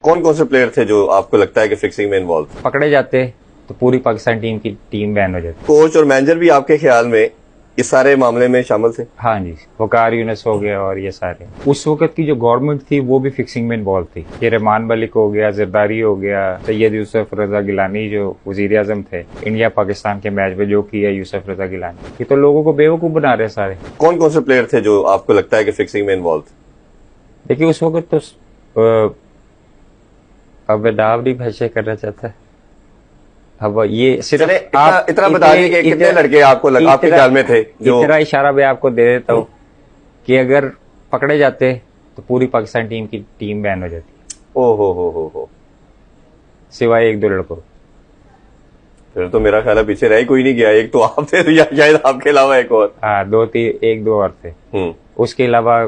कौन कौन से प्लेयर थे जो आपको लगता है कि फिक्सिंग में इन्वॉल्व थे? पकड़े जाते तो पूरी पाकिस्तान टीम की टीम बैन हो जाती। कोच और मैनेजर भी आपके ख्याल में इस सारे मामले में शामिल थे? हाँ जी, वकार यूनुस हो गया और ये सारे। उस वक्त की जो गवर्नमेंट थी वो भी फिक्सिंग में इन्वॉल्व थी। ये रहमान मलिक हो गया, जरदारी हो गया, सैयद यूसुफ रजा गिलानी जो वजीर आजम थे, इंडिया पाकिस्तान के मैच में जो किया यूसुफ रजा गिलानी, ये तो लोगों को बेवकूफ बना रहे सारे। कौन कौन से प्लेयर थे जो आपको लगता है कि फिक्सिंग में इन्वॉल्व थे? देखिए उस वक्त तो अब दाव नहीं भैसे करना चाहता। अब ये सिर्फ इतना बता दीजिए कि कितने लड़के आपके ख्याल में थे जो इतना इशारा मैं आपको दे देता हूँ कि अगर पकड़े जाते तो पूरी पाकिस्तान टीम की टीम बैन हो जाती। ओ हो सिवाय एक दो लड़कों। फिर तो मेरा ख्याल है पीछे रह कोई नहीं गया। एक तो आप थे या शायद आपके अलावा एक और। हाँ, एक दो और थे। उसके अलावा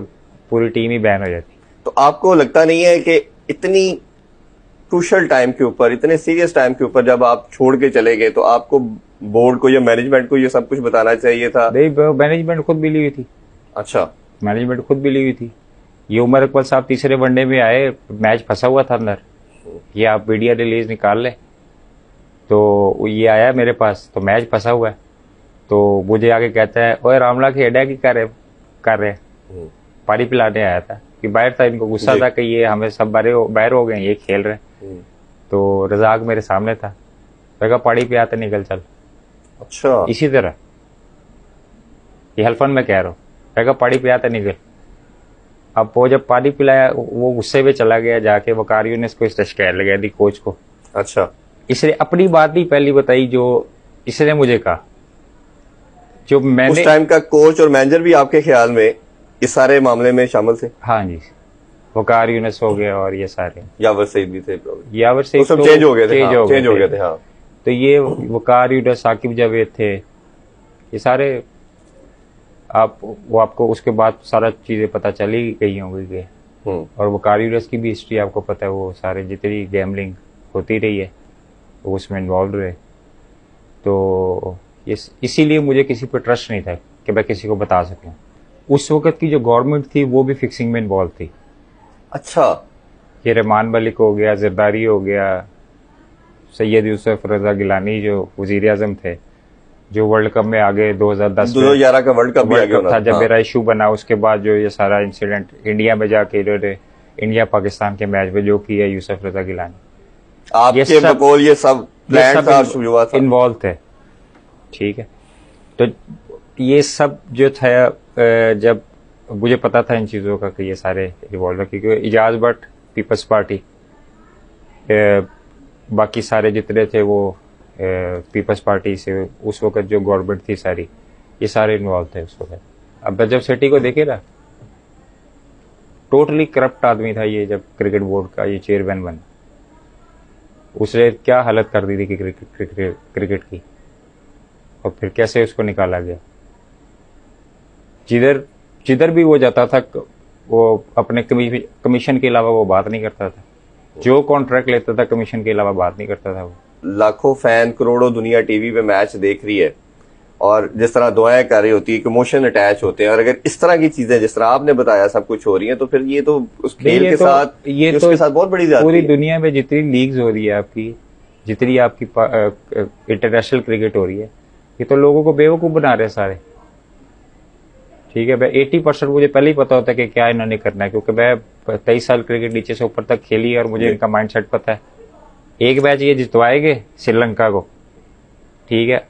पूरी टीम ही बैन हो जाती। तो आपको लगता नहीं है कि इतनी क्रूशल टाइम के ऊपर, इतने सीरियस टाइम के ऊपर जब आप छोड़ के चले गए तो आपको बोर्ड को या मैनेजमेंट को ये सब कुछ बताना चाहिए था? नहीं, मैनेजमेंट खुद मिली हुई थी। अच्छा, मैनेजमेंट खुद मिली हुई थी। ये उमर इकबाल साहब तीसरे वनडे में आए, मैच फंसा हुआ था अंदर, ये आप मीडिया रिलीज निकाल ले। तो ये आया मेरे पास, तो मैच फंसा हुआ है, तो मुझे आके कहता है ओए रामला की हेडा की कर रहे पानी पिलाने आया था कि बाहर था। इनको गुस्सा था कि ये हमें सब बाहर हो गए, ये खेल रहे। तो रजाक मेरे सामने था, मैं कहा पानी पे आते निकल चल। अच्छा, इसी तरह ये हल्फन में कह रहा हूँ, मैं कहा पानी पे आते निकल। अब वो जब पानी पिलाया वो गुस्से में चला गया, जाके वकारियों ने इसको शिकायत लगा दी कोच को। अच्छा, इसने अपनी बात नहीं पहली बताई जो इसने मुझे कहा। जो मैंने उस टाइम का कोच और मैनेजर भी आपके ख्याल में इस सारे मामले में शामिल थे? हाँ जी, वकार यूनुस हो गया और ये सारे। यावर सईद भी थे? यावर सईद सब चेंज हो गए थे। चेंज हो गए थे। हाँ, तो ये वकार यूनुस, साकिब जावेद थे, ये सारे आपको उसके बाद सारा चीजें पता चली गई होंगी। और वकार यूनुस की भी हिस्ट्री आपको पता है, वो सारे जितनी गैमलिंग होती रही है वो उसमें इन्वॉल्व रहे। तो इसीलिए मुझे किसी पर ट्रस्ट नहीं था कि मैं किसी को बता सकूं। उस वक्त की जो गवर्नमेंट थी वो भी फिक्सिंग में इन्वॉल्व थी। अच्छा, ये रहमान मलिक हो गया, जरदारी हो गया, सैयद यूसुफ रजा गिलानी जो वजीर आजम थे, जो वर्ल्ड कप में आगे 2011 का वर्ल्ड कप था जब मेरा इशू बना। उसके बाद जो ये सारा इंसिडेंट इंडिया में जाके इन्होंने इंडिया पाकिस्तान के मैच में जो किया यूसुफ रजा गिलानी, आपके बकौल ये सब प्लान था, इन्वॉल्व थे। ठीक है, तो ये सब जो था, जब मुझे पता था इन चीज़ों का कि ये सारे इन्वॉल्व है, क्योंकि इजाज भट्ट, पीपल्स पार्टी, बाकी सारे जितने थे वो पीपल्स पार्टी से उस वक्त जो गवर्नमेंट थी सारी, ये सारे इन्वॉल्व थे उस वक्त। अब जब सेठी को देखे ना, टोटली करप्ट आदमी था ये। जब क्रिकेट बोर्ड का ये चेयरमैन बना, उसने क्या हालत कर दी थी क्रिकेट की, और फिर कैसे उसको निकाला गया। जिधर भी वो जाता था वो अपने कमीशन के अलावा वो बात नहीं करता था। जो कॉन्ट्रैक्ट लेता था कमीशन के अलावा बात नहीं करता था वो। लाखों फैन, करोड़ों दुनिया टीवी पे मैच देख रही है और जिस तरह दुआएं कर रही होती है, इमोशन अटैच होते हैं, और अगर इस तरह की चीजें जिस तरह आपने बताया सब कुछ हो रही है, तो फिर ये तो उस खेल के साथ उसके साथ बहुत बड़ी ज्यादती पूरी है। दुनिया में जितनी लीग्स हो रही है आपकी, जितनी आपकी इंटरनेशनल क्रिकेट हो रही है, ये तो लोगों को बेवकूफ बना रहे सारे। ठीक है, मैं 80% मुझे पहले ही पता होता है कि क्या इन्होंने करना है, क्योंकि मैं 23 साल क्रिकेट नीचे से ऊपर तक खेली है और मुझे इनका माइंडसेट पता है। एक मैच ये जितवाएंगे श्रीलंका को, ठीक है,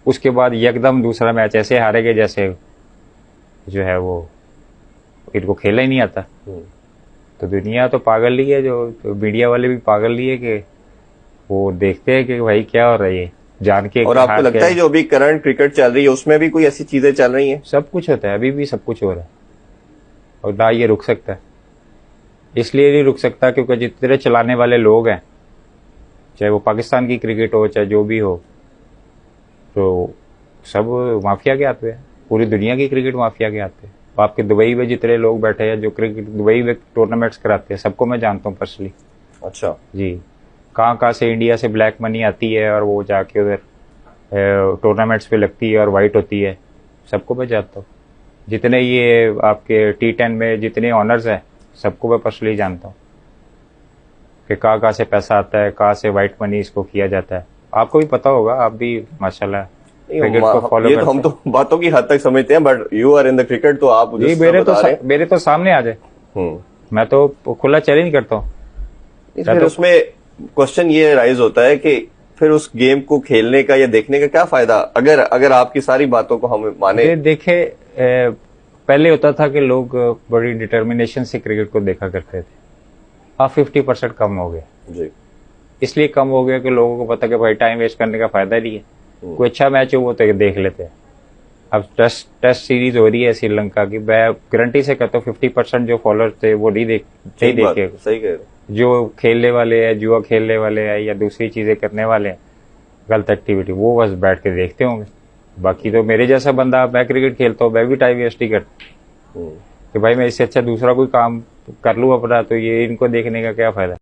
उसके बाद एकदम दूसरा मैच ऐसे हारेंगे जैसे जो है वो इनको खेला ही नहीं आता। तो दुनिया तो पागल ही है, जो मीडिया वाले भी पागल ही है कि वो देखते हैं कि भाई क्या हो रहा है जान के। और आपको लगता है जो अभी करंट क्रिकेट चल रही है उसमें भी कोई ऐसी चीजें चल रही हैं? सब कुछ होता है, अभी भी सब कुछ हो रहा है, और ना ये रुक सकता है। इसलिए नहीं रुक सकता क्योंकि जितने चलाने वाले लोग हैं, चाहे वो पाकिस्तान की क्रिकेट हो चाहे जो भी हो, तो सब माफिया के हाथ में है। पूरी दुनिया की क्रिकेट माफिया के हाथ में। आपके दुबई में जितने लोग बैठे हैं जो क्रिकेट दुबई में टूर्नामेंट्स कराते हैं, सबको मैं जानता हूँ पर्सनली। अच्छा जी, कहाँ से इंडिया से ब्लैक मनी आती है और वो जाके उधर टूर्नामेंट्स पे लगती है और वाइट होती है, सबको मैं जानता हूँ। जितने ये आपके T10 में जितने ऑनर्स हैं सबको मैं पर्सनली जानता हूँ। कि कहाँ से पैसा आता है, कहाँ से वाइट मनी इसको किया जाता है। आपको भी पता होगा, आप भी माशाल्लाह क्रिकेट को फॉलो ये करते तो हम तो बातों की हद तक समझते हैं, but you are in the cricket, तो आप जी मेरे तो सामने आ जाए, मैं तो खुला चैलेंज करता हूँ। फिर उसमें क्वेश्चन ये राइज होता है कि फिर उस गेम को खेलने का या देखने का क्या फायदा, अगर आपकी सारी बातों को हम माने। देखे पहले होता था कि लोग बड़ी डिटर्मिनेशन से क्रिकेट को देखा करते थे, अब 50% कम हो गया जी। इसलिए कम हो गया कि लोगों को पता कि भाई टाइम वेस्ट करने का फायदा नहीं है, कोई अच्छा मैच हो वो तो देख लेते हैं। अब टेस्ट सीरीज हो रही है श्रीलंका की, मैं गारंटी से कहता हूँ 50% जो फॉलोअर्स थे वो नहीं देखे। सही कह रहे हो। जो खेलने वाले हैं, जुआ खेलने वाले हैं या दूसरी चीजें करने वाले हैं, गलत एक्टिविटी, वो बस बैठ के देखते होंगे। बाकी तो मेरे जैसा बंदा, मैं क्रिकेट खेलता हूँ, मैं भी टाइम वेस्ट ही करता कि भाई मैं इससे अच्छा दूसरा कोई काम कर लूँ अपना, तो ये इनको देखने का क्या फायदा।